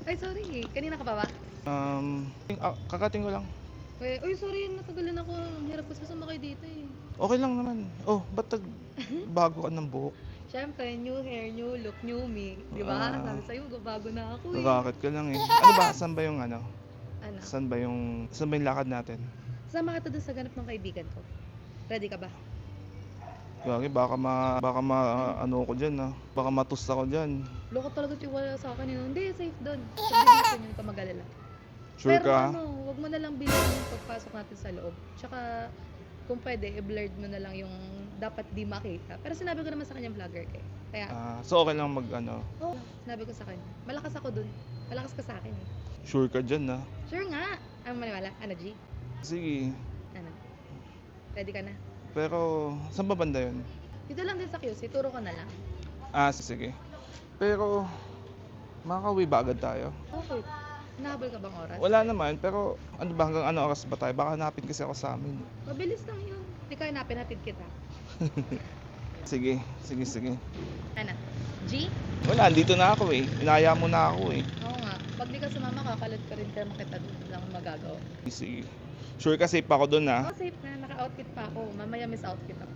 Ay, sorry. Kanina ka pa ba? Kakating ko lang. Uy, sorry. Natagalan ako. Ang hirap kasi sumakay dito eh. Okay lang naman. Oh, ba't bago ka ng buhok? Siyempre, new hair, new look, new me. Di ba? Ah, Sabi sa'yo, bago na ako eh. Nakakit ka lang eh. Ano ba? Saan ba yung Ano? Saan ba yung lakad natin? Sama ka doon sa ganap ng kaibigan ko. Ready ka ba? Gagi, ano ko dyan Baka matus ako dyan. Loko talaga tiwala sa akin yun. Hindi, safe doon. Subdivision yun, ka mag-alala. Sure Pero ka? wag mo na lang bilisan yung pagpasok natin sa loob. Tsaka, kung pwede, i-blurred mo na lang yung dapat di makita. Pero sinabi ko naman sa kanya vlogger ka eh. Kaya, So okay lang oh, sinabi ko sa kanya. Malakas ako dun. Malakas ka sa akin eh. Sure ka dyan Sure nga. Ano maniwala? Ano, G? Sige. Ano? Ready ka na? Pero, saan ba banda yun? Dito lang din sa QC. Turo ko na lang. Sige. Pero, makakauwi ba agad tayo? Okay. Nahabol ka bang oras? Wala naman, pero ano ba hanggang ano oras ba tayo? Baka hanapin kasi ako sa amin. Mabilis lang yun. Hindi ka hanapin, hatid kita. Sige. Ano? G? Wala, dito na ako eh. Inaya mo na ako eh. Oo nga. Pag di ka sumama, kakalat ka rin kaya makita doon lang ang magagawa. Sige. Sure ka safe ako doon Oh, safe na. Naka-outfit pa ako. Mamaya miss outfit ako.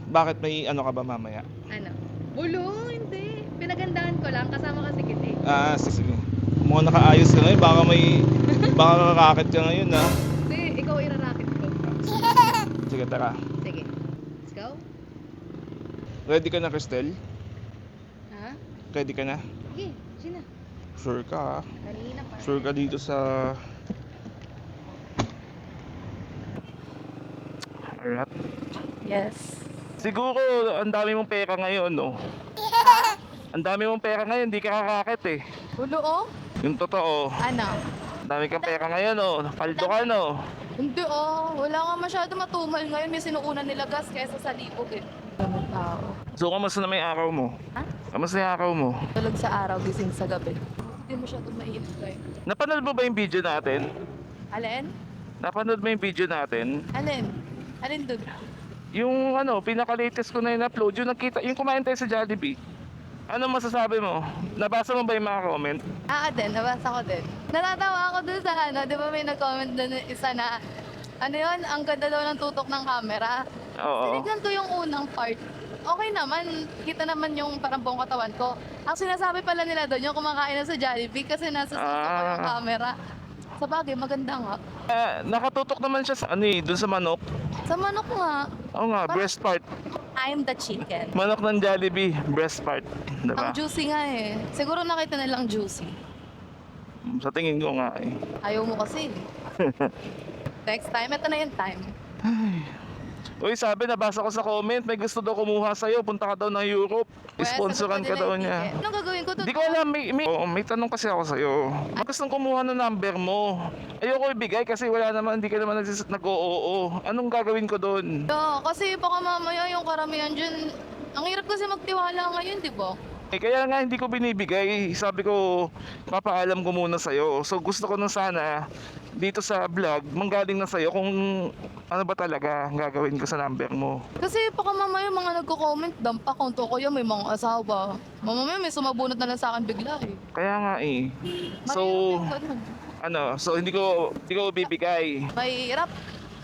Bakit may ano ka ba mamaya? Ano? Bulo? Hindi. Pinagandaan ko lang. Kasama kasi kita eh. Sige. Mukhang nakaayos ka ngayon. Baka kakakit ka ngayon Hindi, ikaw irarakit ko. Sige, tara. Sige. Let's go. Ready ka na, Cristel? Ha? Ready ka na? Sige, Gina. Sure ka Kanina pa. Sure ka dito sa... Alright. Yes. Siguro, ang dami mong pera ngayon, no? Ang dami mong pera ngayon, di ka kakakit eh. Bulo oh? Yung totoo. Ano? Ang dami kang pera ngayon, no? Paldo ka, no? Hindi oh. Wala nga masyado matumal ngayon. May sinuunan nila gas kaysa sa libog eh. Ganun tao. So, kamusta na may araw mo? Ha? Kamusta yung araw mo? Tulog sa araw, gising sa gabi. Hindi masyado mainit ngayon. Napanood mo ba yung video natin? Alin? Napanood mo yung video natin? Alin? Alin doon? Yung pinaka-latest ko na in-upload, yung kumain tayo sa Jollibee. Ano masasabi mo? Nabasa mo ba yung mga comment? Din, nabasa ko din. Natatawa ako dun sa di ba may nag-comment dun isa na, yun, ang ganda daw ng tutok ng camera. Oo. Tinignan ko yung unang part. Okay naman, kita naman yung parang buong katawan ko. Ang sinasabi pala nila doon, yung kumakain na sa Jollibee kasi nasa tutok ko yung camera. Sa bagay, maganda nga. Nakatutok naman siya sa dun sa manok. Sa manok nga, Oo nga, breast part. I'm the chicken. Manok ng Jollibee, breast part. Diba? Ang juicy nga eh. Siguro nakita nilang juicy. Sa tingin ko nga eh. Ayaw mo kasi. Next time, ito na yung time. Uy, sabi, nabasa ko sa comment, may gusto daw kumuha sa'yo, punta ka daw ng Europe. Sponsoran ka daw niya. Anong gagawin ko doon? Hindi ko alam, may tanong kasi ako sa'yo. Gustong kumuha ng number mo. Ayoko ibigay kasi hindi ka naman nag-oo. Anong gagawin ko doon? Kasi baka mamaya yung karamihan dyan, ang hirap kasi magtiwala ngayon, di ba? Kaya nga hindi ko binibigay. Sabi ko, papaalam ko muna sa'yo. So gusto ko na sana, dito sa vlog, manggaling na sa'yo kung ano ba talaga ang gagawin ko sa number mo. Kasi baka mamaya mga nagko-comment, dampa kung to ko yan, may mga asawa. Mamaya may sumabunot na lang sa akin bigla eh. Kaya nga eh. So, so hindi ko bibigay. Mahirap.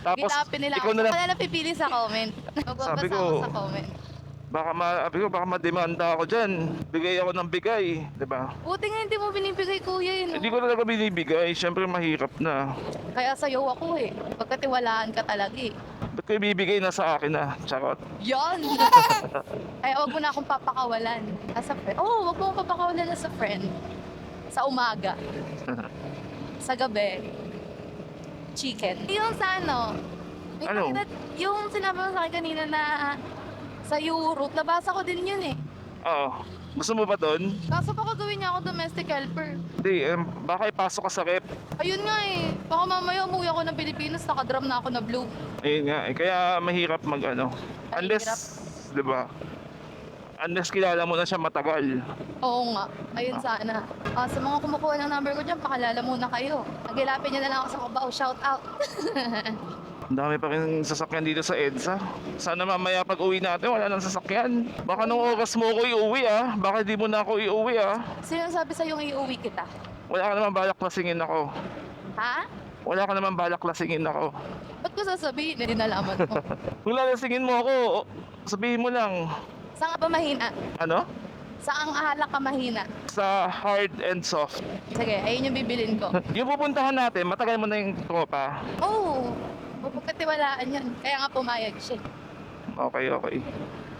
Tapos, Gitapin nila. ikaw na lang, Wala na pipili sa comment. Sabi Magbabasa ko, ako sa comment. baka mademanda ako dyan. Bigay ako ng bigay, di ba? Buti nga hindi mo binibigay kuya yun. Hindi ko talaga binibigay, syempre mahirap na. Kaya sa'yo ako eh. Pagkatiwalaan ka talaga eh. Ba't ko ibibigay na sa akin na? Charot. Yan! Kaya wag mo na akong papakawalan. As a friend. Wag mo akong papakawalan as a friend. Sa umaga. Sa gabi. Chicken. Yung sa Ano? Yung sinabi mo sa akin kanina na sa Europe, nabasa ko din yun eh. Oo. Gusto mo ba doon? Kaso baka gawin niya ako domestic helper. Hindi, baka ipasok ka sa rep. Ayun nga eh. Baka mamaya umuwi ako ng Pilipinas, nakadrum na ako na blue. Ayun nga, kaya mahirap Unless, di ba? Unless kilala mo na siya matagal. Oo nga. Ayun sana. Sa mga kumukuha ng number ko dyan, pakilala muna kayo. Nagilapin niyo na lang ako sa Cubao. Shout out. Ang dami pa rin sasakyan dito sa EDSA. Sana mamaya pag uwi natin, wala nang sasakyan. Baka nung oras mo ako iuwi Baka di mo na ako iuwi Sino sabi sa'yo iuwi kita? Wala ka naman balak lasingin ako. Ha? Wala ka naman balak lasingin ako. Ba't ko sasabihin? Hindi nalaman mo. Kung lalasingin mo ako, sabihin mo lang. Saan ka ba mahina? Ano? Saang alak ka mahina? Sa hard and soft. Sige, ayun yung bibilin ko. Yung pupuntahan natin, matagal mo na yung tropa. Oo. Mapagkatiwalaan yan. Kaya nga pumayag siya. Okay.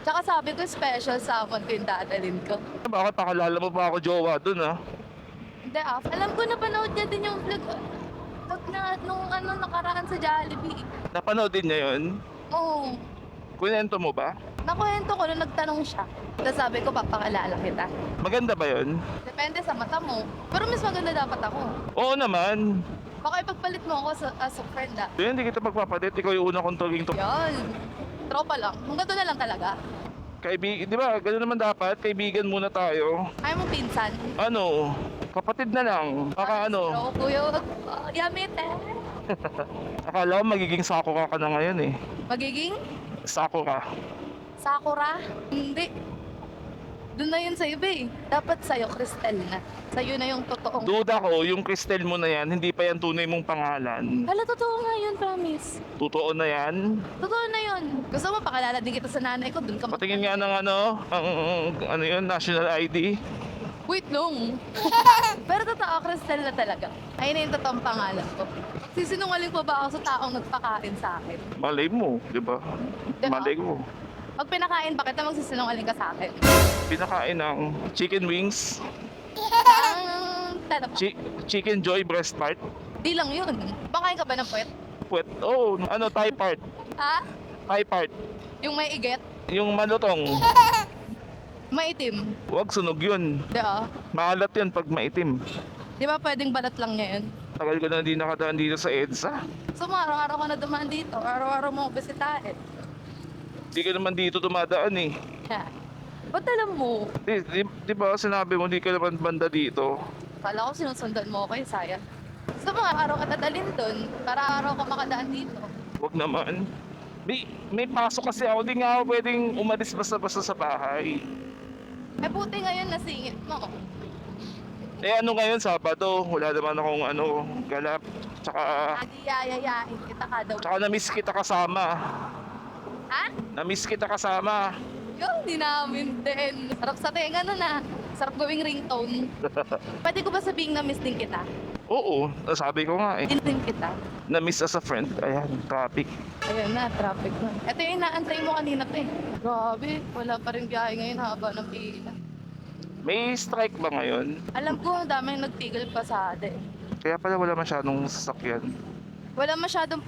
Tsaka sabi ko, special someone ko yung dadalhin ko. Bakit pakalala mo pa ako jowa dun ah? Hindi alam ko napanood niya din yung vlog na nung nakaraan sa Jollibee. Napanood din niya yun? Oo. Kunento mo ba? Nakuwento ko nung nagtanong siya. Tapos sabi ko, papakalala kita. Maganda ba yun? Depende sa mata mo. Pero mas maganda dapat ako. Oo naman. Baka ipagpalit mo ako as a friend ah. Hindi kita magpapalit. Ikaw yung una kong tuging to. Yan. Tropa lang. Hanggang doon na lang talaga. Di ba? Ganun naman dapat. Kaibigan muna tayo. Ayaw mo pinsan. Ano? Kapatid na lang. Baka ano? Oo, kuya. Yamit eh. Akala ko magiging Sakura ka na ngayon eh. Magiging Sakura. Sakura? Hindi. Doon na yun sa iba eh. Dapat sa'yo, Cristel na. Sa'yo na yung totoong... Duda ko, yung Cristel mo na yan, hindi pa yan tunay mong pangalan. Hala, totoo nga yun, promise. Totoo na yan. Totoo na yun. Gusto mo, pakalala din kita sa nanay ko. Doon ka Patingin nga ng ano yun, national ID. Wait long. Pero totoo, Cristel na talaga. Ayun na yung totoong pangalan ko. Sisinungaling pa ba ako sa taong nagpakain sa akin? Malay mo, di ba? Di ba? Malay mo. Pag pinakain pa kita, magsisinungaling ka sa akin. Pinakain ng chicken wings, Ang tanong, chicken joy breast part. di lang yun. Pakain ka ba ng puwet? Puwet, oh, ano, thigh part. Ha? Thigh part. Yung may iget? Yung malutong. Maitim? Huwag sunog yun. Di ba? Maalat yun pag maitim. Di ba pwedeng balat lang niya yun? Tagal ko na hindi nakadaan dito sa EDSA. So, araw-araw ko na dumaan dito. Araw-araw mo ako bisitahin. Hindi ka naman dito dumadaan eh. Ha? Ba't alam mo? Di ba sinabi mo hindi ka naman banda dito? Kala ko sinusundan mo ako sayang. So, araw ka dadalhin doon para araw ka makadaan dito. Huwag naman. May pasok kasi ako. Di nga ako pwedeng umalis basta-basta sa bahay. Eh, buti ngayon nasingit mo. Eh ano ngayon, Sabado, wala naman akong galap. Tsaka Adi yayayain kita ka daw. na-miss kita kasama. Ha? Na-miss kita kasama. Yun, di namin din. Sarap sa tenga nun ah. Sarap gawing ringtone. Pwede ko ba sabihin na miss din kita? Oo, nasabi ko nga eh. Din kita. Na-miss as a friend. Ayan, traffic. Ayun na, traffic na. Ito yung inaantay mo kanina pa eh. Grabe, wala pa rin biyahe ngayon haba ng pila. May strike ba ngayon? Alam ko, ang daming nagtigil pasada eh. Kaya pala wala masyadong sasakyan. Wala masyadong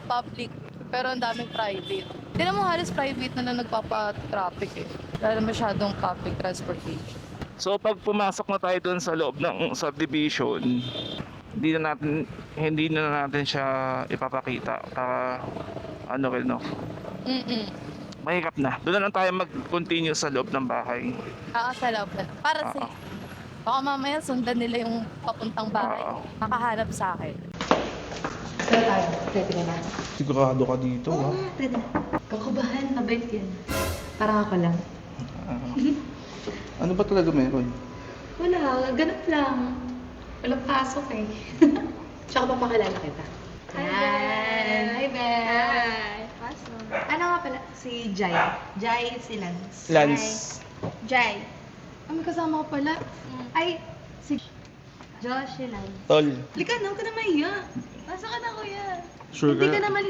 public, pero ang daming private. Tignan mo halos private na lang nagpapa-traffic eh. Wala masyadong public transportation. So pag pumasok na tayo doon sa loob ng subdivision, hindi na natin siya ipapakita para rin no. Mahirap na. Doon na lang tayo mag-continue sa loob ng bahay. Sa loob na. Para safe. Baka mamaya sundan nila yung papuntang bahay. Makahanap sa akin. Pwede ka na. Sigurado ka dito, Oo, pwede na. Kakabahan, mabait yan. Parang ako lang. Ano ba talaga meron? Wala, ganap lang. Walang pasok eh. Tsaka papakilala kita. Hi, Beth! Hi! Pasok. Ano nga pala? Si Jai. Jai si Lance. Lance. Jai. May kasama ko pala. Ay, si Josh si Lance. Tol. Lika na, huwag ka na mahiya. Nasa ka na, kuya. Sure Hindi ka naman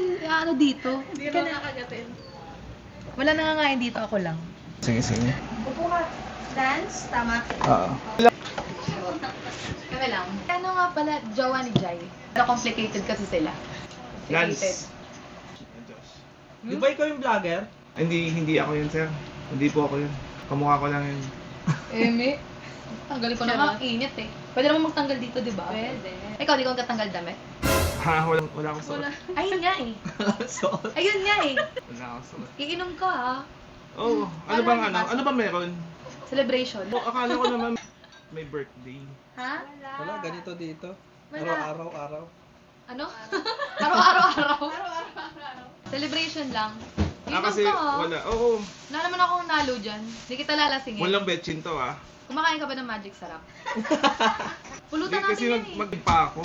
dito. Hindi ka nakagatin. Wala nangangain dito, ako lang. Sige. Upo ka. Lance, tama. Oo. Kami lang. Ano nga pala, jowa ni Jai? Pero complicated kasi sila. Lance. Di ba ikaw yung vlogger? Hindi ako yun, sir. Hindi po ako yun. Kamukha ko lang yun. Eme, tanggalin ko na nga. Init eh. Pwede naman magtanggal dito, di ba? Pwede. Ikaw, di ko magtatanggal damit? Ha, wala akong suot. Ayun nga eh. So, Ayun nga eh. Wala akong suot. Iinom ka ha. Oh, ano bang meron? Celebration. Oh, akala ko naman may birthday. Ha? wala, ganito dito. Wala. Araw-araw. Ano? Araw-araw. Celebration lang. kasi ka, ah. wala. Oo. Wala naman akong nalo dyan. Hindi kita lalasingin. Walang betchin to ah. Kumakain ka ba ng Magic Sarap? Pulutan Hindi, kasi natin yan eh. magpa ako.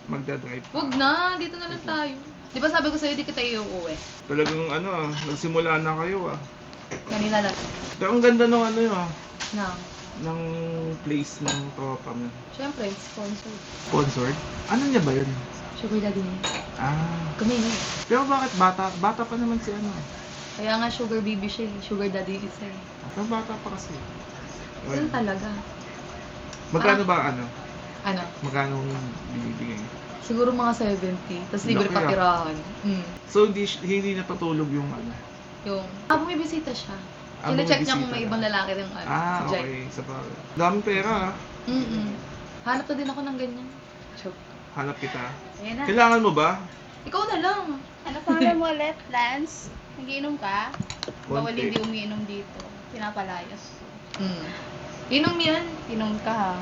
Magdadrive. Wag na, dito na lang tayo. Di ba sabi ko sa'yo, di kita iuuwi? Talagang ano ah, nagsimula na kayo ah. Kanina lang. Pero ang ganda ng ano yun ah, Na. ng place ng tropa mo. Siyempre, sponsor. Sponsored? Ano niya ba yun? Sugar daddy niya. Ah. Kumino. Pero bakit bata? Bata pa naman si ano. Kaya nga sugar baby siya eh. Sugar daddy isa eh. Pero bata pa kasi. Ganun talaga. Magkano ba ano? Ano? Magkano binibigay? Siguro mga 70. Tapos libre Laki, ah. patirahan. So hindi napatulog yung ano? Yung... bumibisita siya. Ah, Kina-check niya bumibisita kung may na. ibang lalaki ng ano. Ah, si Jai. okay. Sa bagay. Daming pera ah. Hanap na din ako ng ganyan. Choke. Hanap kita. Ayan na. Kailangan mo ba? Ikaw na lang. Ano pangalan mo ulit, Lance? Nagiinom ka? Bawal Konti. hindi umiinom dito. Pinapalayas. Inom yan. Inom ka ha.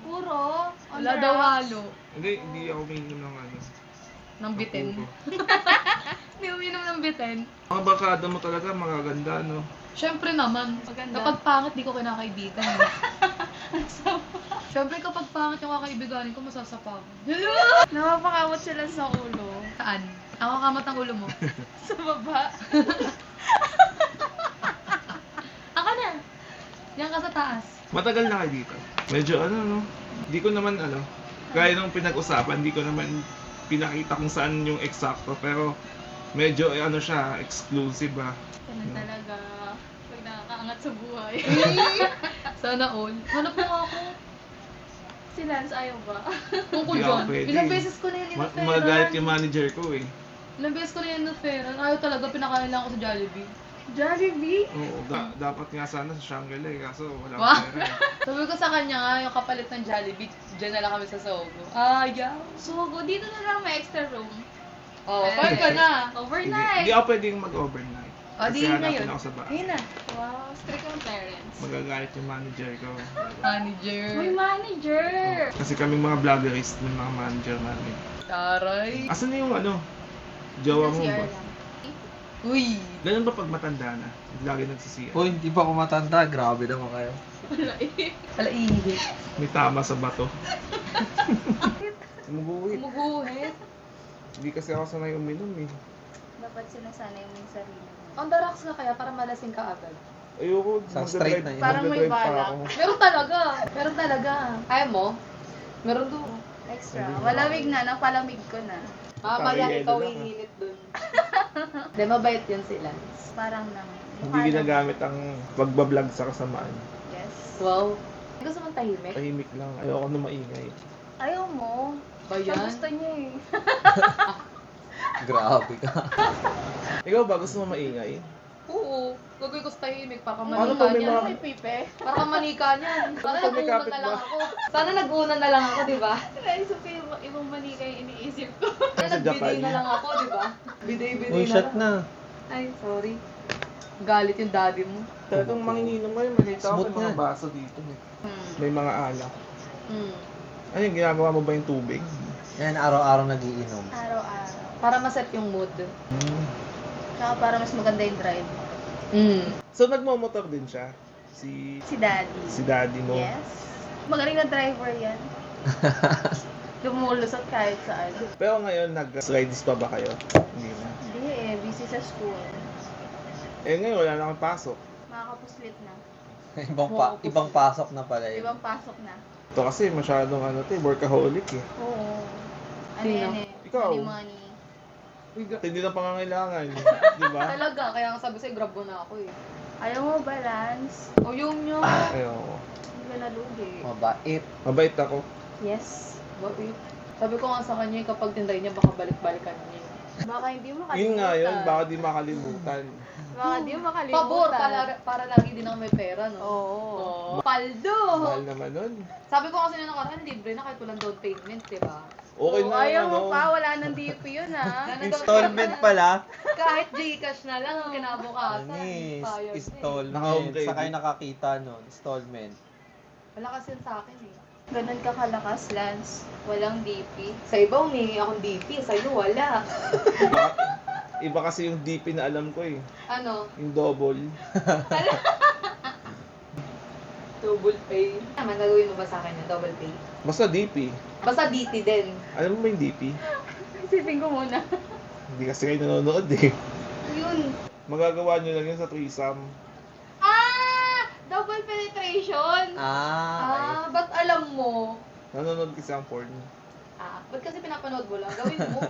Puro. On Wala the daw rocks. halo. Hindi ako umiinom ng ano. Ng bitin. Puro. Hindi uminom ng bitin. Mga barkada mo talaga magaganda no? Siyempre naman. Maganda. Kapag pangit, di ko kinakaibigan. Siyempre kapag pangit yung kakaibiganin ko, masasapa ako. Napapakamot sila sa ulo. Saan? Ang kakamot ang ulo mo. Sa baba. Aka na! Diyan ka sa taas. Matagal na kayo dito. Medyo ano no? Hindi ko naman ano, gaya nung pinag-usapan, hindi ko naman pinakita kung saan yung eksakto. Pero medyo ano siya, exclusive ah. Ganun talaga. Pag nakakaangat sa buhay. Sana all. Hanap mo nga ako. Si Lance ayaw ba? Tungkol Hindi ako dyan. pwede. Ilang beses ko na yun inuferan. Magagalit yung manager ko eh. Ilang beses ko na yun inuferan. Ayaw talaga, pinakain lang ako sa Jollibee. Jollibee? Oo, dapat nga sana sa Shangri-La eh, kaso wala Wow. pera eh. Sabi ko sa kanya nga, yung kapalit ng Jollibee, dyan na lang kami sa Sogo. Ayaw. Sugo, dito na lang may extra room. Oh, fine ka na. Hindi, Overnight! hindi ako pwedeng mag-overnight. O, di Kasi hanapin ngayon. ako sa bahay. Ayun na. Wow, strict ang parents. Magagalit yung manager ko. Manager. May manager! Kasi kami mga vloggerist ng mga manager namin. Taray. Asan na yung ano? Jowa mo CR ba? lang. Uy. Ganun ba pag matanda na? Lagi nagsisiya. Hoy, hindi pa ako matanda. Grabe naman kayo. Wala ihi. May tama sa bato. Umuguhit. Umuguhit. Hindi kasi ako sanay uminom eh. Dapat sinasanay mo yung sarili mo. On the rocks ka kaya para malasing ka agad. Ayoko. Sa straight na yun. Parang may magdadrive pa balak. ako. Meron talaga. Meron talaga. Kaya mo? Meron doon. Extra. Malamig na, napalamig ko na. Mamaya Parang ikaw yelo lang, init doon. Hindi, mabait yun sila. Parang nang... Hindi ginagamit ang pagbablog sa kasamaan. Yes. Wow. Gusto mong tahimik? Tahimik lang. Ayoko na maingay. Ayaw mo. Ba Siya yan? gusto niya eh. Grabe ka. Ikaw ba gusto mo maingay? Oo. Gagawin ko sa tahimik. Para Ano manika pag may niyan. mga- May pipe. Para kang manika niyan. Sana Pag may nag-unan kapit na lang ba? ako. Sana nag-unan na lang ako, di ba? Naisip ko yung ibang manika yung iniisip ko. Sana Sa nag-biday Japan. na lang ako, di ba? Biday-biday Uy, na shot lang. na. Ay, sorry. Galit yung daddy mo. Talagang manginginom ngayon. Makita ko Smooth may mga yan. baso dito. Hmm. May mga alak. Hmm. Ano yung ginagawa mo ba yung tubig? Yan, araw-araw nagiinom. Araw-araw. Para maset yung mood. Tsaka para mas maganda yung drive. Hmm. So nagmo-motor din siya? Si Daddy. Si daddy mo? Yes. Magaling na driver yan. Lumulusot kahit saan. Pero ngayon, nag-rides pa ba kayo? Hindi na. Hindi eh, busy sa school. Eh ngayon, wala na akong pasok. Makakapuslit na. ibang pasok na pala yun. Ibang pasok na. Ito kasi masyadong workaholic eh. Oo. Ano Sino? yan eh? Ikaw. Money. Hindi na pangangailangan. Di ba? Talaga, kaya nga sabi sa'yo, grab mo na ako eh. Ayaw mo balance. O yung nyo. Ayoko. Hindi ka nalugi. Mabait. Mabait ako. Yes. Bakit? Sabi ko nga sa kanya, kapag tinday niya, baka balik-balikan niya. Baka hindi mo makalimutan. Yun nga yun, baka di makalimutan. Baka hindi mo makalimutan. Pabor, para lagi din ako may pera, no? Oo. Paldo! Mahal naman nun. Sabi ko kasi na nakaraan, libre na kahit walang down payment, di ba? Okay na Ayaw ano. mo pa, wala nang DP yun ah. Installment pala. Kahit Gcash na lang ang kinabukasan. Anis. Bayad na eh. Installment. Naka-home credit. Sa kayo nakakita nun. Installment. Wala kasi yun sa akin eh. Ganun ka kalakas, Lance. Walang DP. Sa iba, humingi akong DP. Sa iyo, wala. Iba kasi yung DP na alam ko eh. Ano? Yung double. Double pay. Naman, gagawin mo ba sa akin yung double pay? Basta DP. Basta DT din. Alam mo ba yung DP? Isipin ko muna. Hindi kasi kayo nanonood eh. Yun. Magagawa nyo lang yun sa threesome. Double penetration. Ba't alam mo? Nanonood kasi ang porn. Ba't kasi pinapanood mo lang? Gawin mo.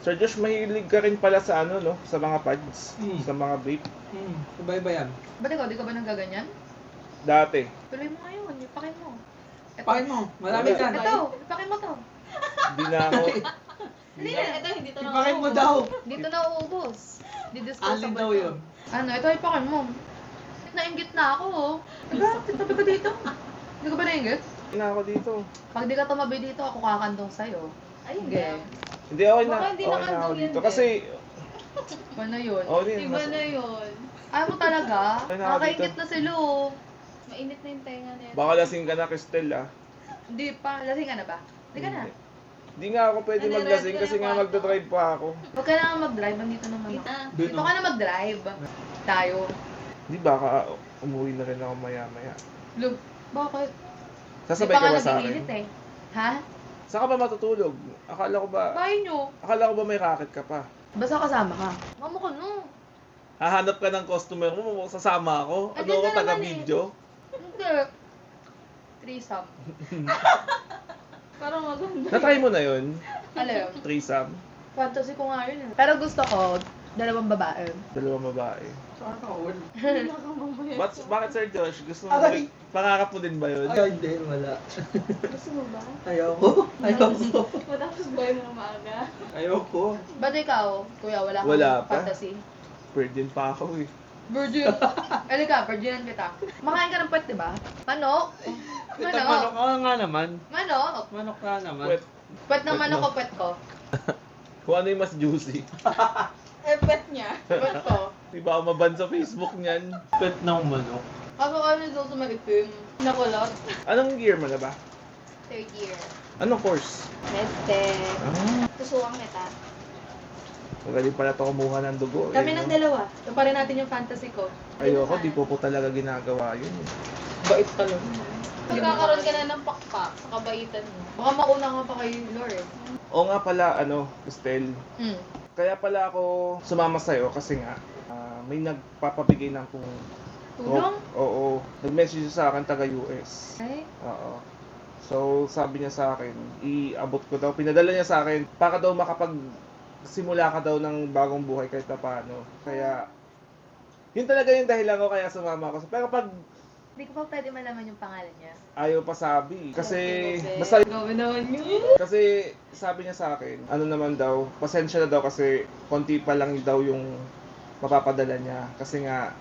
Sir Josh, mahilig ka rin pala sa ano, no? Sa mga pads. Sa mga vape. Iba-iba yan. Ba't ikaw, di ka ba nanggaganyan? Dati. Tuloy mo ngayon, ipakin mo. Pakin mo. Marami ka. Ito, ipakin mo to. Hindi na ako. Hindi na, ito, hindi to na Ipakin mo daw. Dito na uubos. Di-disposable. Alin daw yun? Ano, ito ipakin mo. Nainggit na ako, oh. Diba? Tabi ko dito. Hindi ka ba nainggit? Hindi na ako dito. Pag di ka tumabi dito, ako kakandong sa'yo. Ayun, game. Hindi, okay na. Baka hindi Okay na ako nakandong yan, dito. eh. Kasi, Iba na yun. okay din. Iba na yun. Ayaw mo talaga? Ay, na ako Nakakaingit dito. na sila, oh. Mainit na yung tenga nito. Baka lasing ka na, Cristel, ah. Hindi pa. Lasing ka na ba? Hindi ka na. Hindi nga ako pwede Ano, maglasing red ko kasi yung nga kwarto. magdadrive pa ako. Huwag ka na mag-drive. Andito naman ako. Dito. Dito ka na mag-drive. Tayo. Di baka umuwi na rin ako maya-maya. Look, bakit? Sasabay Di ka pa ba nga sa nag-iinit, akin? eh. Ha? Saan ka ba matutulog? Bahay nyo. Akala ko ba may racket ka pa? Basta kasama ka. Mama ko, no. Hahanap ka ng customer mo, sasama ako? Ano Andyan ako, na naman taga-video? Hindi. Threesome. Parang maganda. Natry mo na yun? Alam, Threesome? fantasy ko nga yun, eh. Pero gusto ko, dalawang babae. Dalawang babae. Saan ka all? Bakit Sir Josh? Gusto mo Aray! pangarap mo din ba yun? Ay, hindi. Wala. Gusto mo ba? Ayoko. Ayoko. Matapos buhay mo na maaga. Ayoko. Ba't ikaw, kuya, wala kang Wala pa. fantasy? Virgin pa ako eh. Virgin. Halika, virginan kita. Makain ka ng puwet, di ba? Manok. Manok Manok. ka nga naman. Manok. Manok ka naman. Wait, Puwet ng Puwet manok mo. o puwet ko? kung ano yung mas juicy. Pet niya. Puwet ko. Di ba ako maban sa Facebook niyan? Pet ng manok. Kaso ano daw sa maitim? Nakulot. Anong year mo na ba? Third year. Anong course? Medtech. Ah, Tusuwang kita. magaling pala to kumuha ng dugo. Kami eh, ng no? dalawa. Ito pa rin natin yung fantasy ko. Ayoko, di po talaga ginagawa yun. eh. Bait ka lang. Magkakaroon ka na ng pakpak sa kabaitan mo. Baka mauna nga pa kay Lord. Oo nga pala, Estelle. Hmm. Kaya pala ako sumama sa'yo kasi nga, may nagpapabigay ng Tulong? Oo. Nag-message siya sa akin taga-US. Ay. Oo. So, sabi niya sa akin, iabot ko daw. Pinadala niya sa akin para daw simula ka daw ng bagong buhay kahit na paano. Kaya, yun talaga yung dahilan ko kaya sumama ako. Pero pag Hindi ko pa pwede malaman yung pangalan niya. ayaw pa sabi, kasi Okay. basta Gawin naman yun. kasi sabi niya sa akin, ano naman daw, pasensya na daw kasi konti pa lang daw yung mapapadala niya. Kasi nga,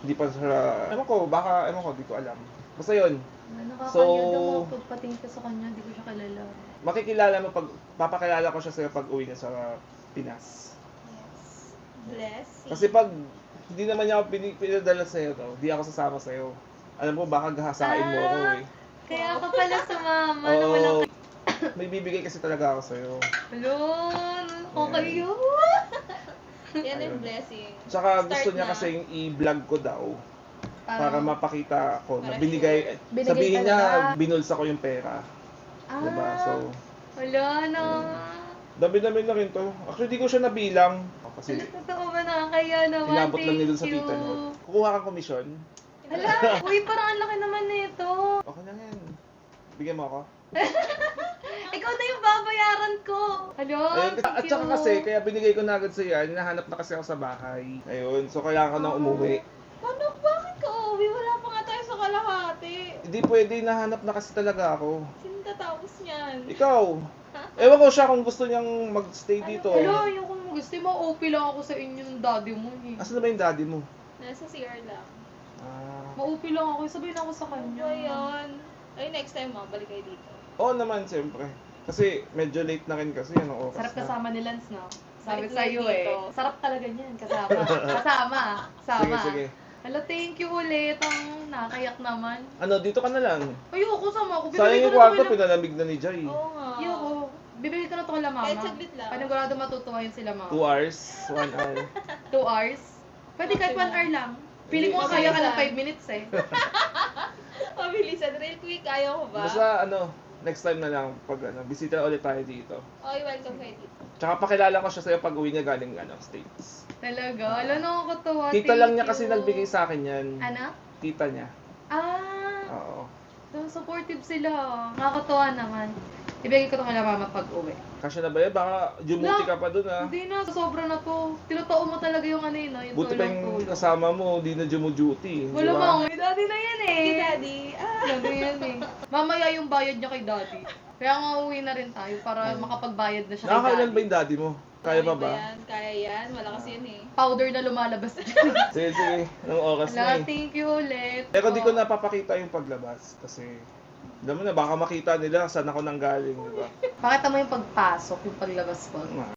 hindi pa siya, ewan ko, di ko alam. Basta yun, Nakakanya So- daw mga pagpatingin ka sa kanya, hindi ko siya kilala. makikilala mo papakilala ko siya sa'yo pag uwi niya sa Pinas. Yes. Blessing. Kasi pag hindi naman niya ako pinadala sa'yo to, di ako sasama sa'yo. Alam mo, baka gahasain mo ako eh. Kaya ka pala sumama na Oo, walang may bibigay kasi talaga ako sa'yo. Lon, okay yun. Yan Ayun. yung blessing. Tsaka Start gusto niya na. kasing i-vlog ko daw para mapakita ko na Para binigay, Binigay sabihin niya talaga. binulsa ko yung pera. Diba? So, Wala na. dami-dami na rin to. Actually, di ko siya nabilang. Kasi Totoo ba nakakaya naman? inabot lang niya dun sa Thank tita you. niya. Kukuha kang komisyon. Hala, uy, parang ang laki naman nito. Okay lang yan. Bigyan mo ako. Ikaw na yung babayaran ko. Hello, Ayun, thank at you. saka kasi, kaya binigay ko na agad sa yan, hinahanap na kasi ako sa bahay. Ayun, so kailangan ko nang umuwi. Paano? Bakit ka uwi? Wala pa nga tayo sa kalahati. Hindi pwede, nahanap na kasi talaga ako. Sino tatapos niyan? Ikaw! Ewan ko siya kung gusto niyang magstay dito. Hello, yung kung gusto mo, OP lang ako sa inyo ng daddy mo eh. Asan na ba yung daddy mo? Nasa CR lang. Ma-OP lang ako, sabay na ako sa Ano kanya. ba yun? Ay, next time mo, balik kayo dito. Oo naman, siyempre. Kasi medyo late na rin kasi, anong oras Sarap na. kasama ni Lance, no? Sabi Balik sa'yo lang eh. dito. Sarap talaga niyan, kasama. Kasama. Sige, sige. Hello, thank you ulit. Ang nakayak naman. Ano, dito ka na lang. Ayoko, sama ako. Sayang yung kwarto, pinalamig na ni Jai. Oo nga. Ayoko. Bibigay ko na to kala mama. Kahit saglit lang. Panigurado matutuwa yun sila mama. 2 hours, 1 hour. 2 hours? Pwede kahit 1 hour lang. Feeling ko kaya ka ng 5 minutes eh. Mabilisan. Real quick, ayaw ko ba? Basta ano, next time na lang pag bisita ulit tayo dito. Okay, welcome kayo dito. Tsaka pakilala ko siya sa'yo pag uwi niya galing States. Talaga? Alam, nakakatawa. Tita Thank lang niya kasi you. nagbigay sa akin yan. Ano? Tita niya. Ah, Oo. so supportive sila. Nakakatawa naman. Ibigay ko to kala mama pag uwi. Kasya na ba yan? Baka jumuti ka pa dun ah. Hindi na, sobra na to. Tinotoo mo talaga yung ano yun, no? Yung Buti pa yung tulong-tulong. kasama mo, di na jumuduty. di Wala ba? bang, may daddy na yan eh. Hey, Daddy. Daddy yan eh. Mamaya yung bayad niya kay daddy. Kaya nga uwi na rin tayo para makapagbayad na siya kay Nakakailan daddy. ba yung daddy mo? Kaya pa ba? Yan? Kaya yan. Malakas yan eh. Powder na lumalabas. Sige, sige. Anong oras na Wala, eh. thank you ulit. Pero di ko napapakita yung paglabas kasi alam mo na, baka makita nila saan ako nanggaling, di ba? Pakita mo yung pagpasok, yung paglabas ko.